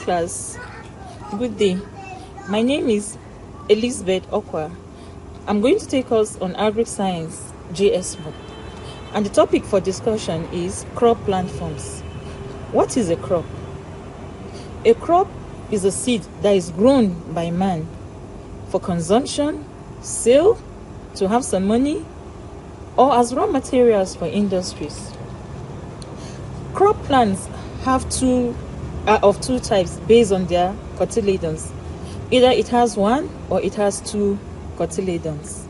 class. Good day. My name is Elizabeth Okwa. I'm going to take us on Agric Science JS1. And the topic for discussion is crop plant forms. What is a crop? A crop is a seed that is grown by man for consumption, sale, to have some money, or as raw materials for industries. Crop plants have of two types based on their cotyledons. Either it has one or it has two cotyledons.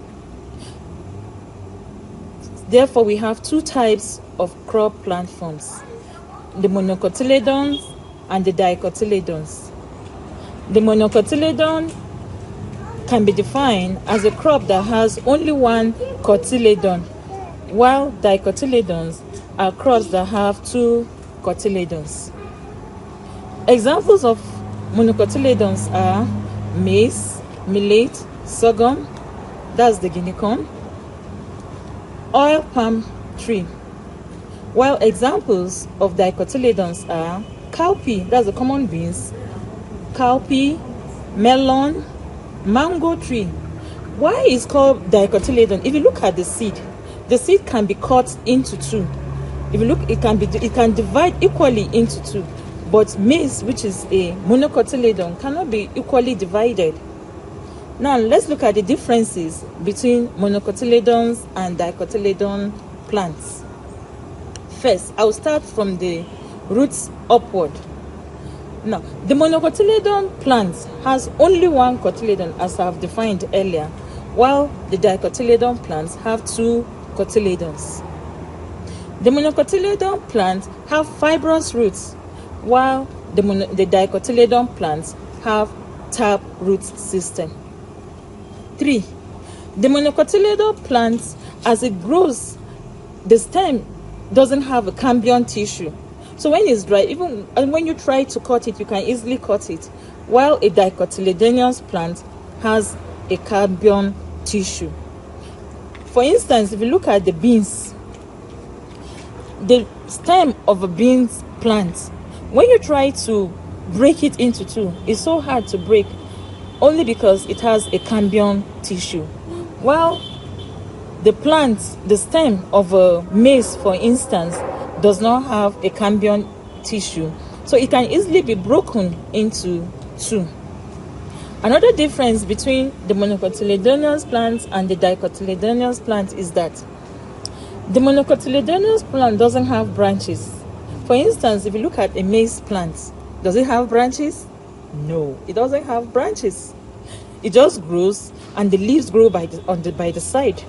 Therefore, we have two types of crop plant forms: the monocotyledons and the dicotyledons. The monocotyledon can be defined as a crop that has only one cotyledon, while dicotyledons are crops that have two cotyledons. Examples of monocotyledons are maize, millet, sorghum, that's the guinea corn, oil palm tree. While examples of dicotyledons are cowpea, that's the common beans, cowpea, melon, mango tree. Why is called dicotyledon? If you look at the seed can be cut into two. If you look, it can divide equally into two. But maize, which is a monocotyledon, cannot be equally divided. Now let's look at the differences between monocotyledons and dicotyledon plants. First, I will start from the roots upward. Now, the monocotyledon plant has only one cotyledon, as I have defined earlier, while the dicotyledon plants have two cotyledons. The monocotyledon plants have fibrous roots, while the dicotyledon plants have tap root system. 3. The monocotyledon plants, as it grows, the stem doesn't have a cambium tissue. So when it's dry, even when you try to cut it, you can easily cut it, while a dicotyledonous plant has a cambium tissue. For instance, if you look at the beans, the stem of a beans plant, when you try to break it into two, it's so hard to break, only because it has a cambium tissue. While the stem of a maize, for instance, does not have a cambium tissue, so it can easily be broken into two. Another difference between the monocotyledonous plants and the dicotyledonous plant is that the monocotyledonous plant doesn't have branches. For instance, if you look at a maize plant, does it have branches? No, it doesn't have branches. It just grows, and the leaves grow by the side.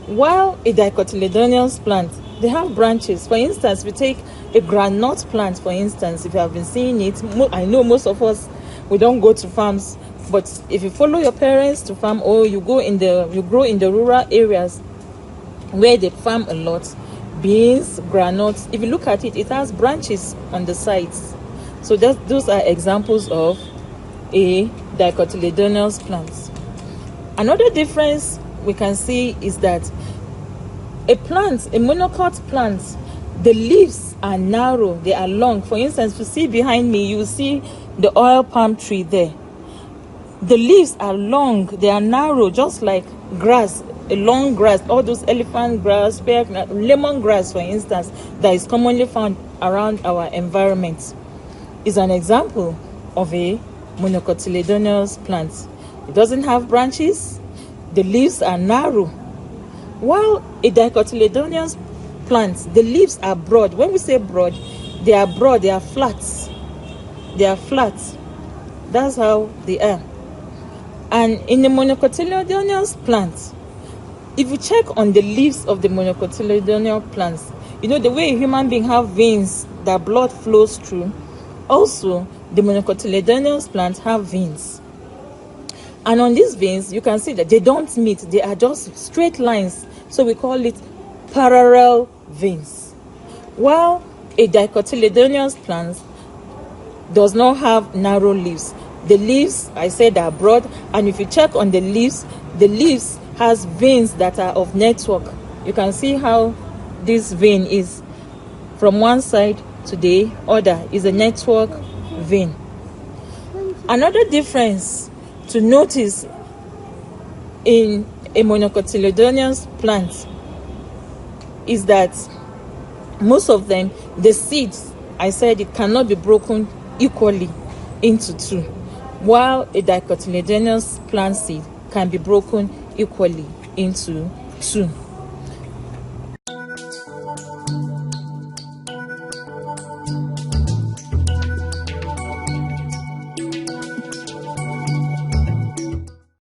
While a dicotyledonous plant, they have branches. For instance, we take a groundnut plant, for instance. If you have been seeing it, I know most of us, we don't go to farms, but if you follow your parents to farm, or you grow in the rural areas where they farm a lot, beans, groundnuts, if you look at it, it has branches on the sides. So those are examples of a dicotyledonous plant. Another difference we can see is that a monocot plant, the leaves are narrow, they are long. For instance, if you see behind me, you will see the oil palm tree there. The leaves are long, they are narrow, just like grass, a long grass, all those elephant grass, lemon grass, for instance, that is commonly found around our environment, is an example of a monocotyledonous plant. It doesn't have branches, the leaves are narrow. While a dicotyledonous plant, the leaves are broad. When we say broad, they are flat. They are flat. That's how they are. And in the monocotyledonous plant, if you check on the leaves of the monocotyledonous plants, you know the way a human being have veins that blood flows through, also the monocotyledonous plants have veins. And on these veins, you can see that they don't meet, they are just straight lines. So we call it parallel veins. While a dicotyledonous plant does not have narrow leaves. The leaves, I said, are broad, and if you check on the leaves has veins that are of network. You can see how this vein is from one side to the other, is a network vein. Another difference to notice in a monocotyledonous plant is that most of them, the seeds, I said it cannot be broken equally into two, while a dicotyledonous plant seed can be broken equally into two.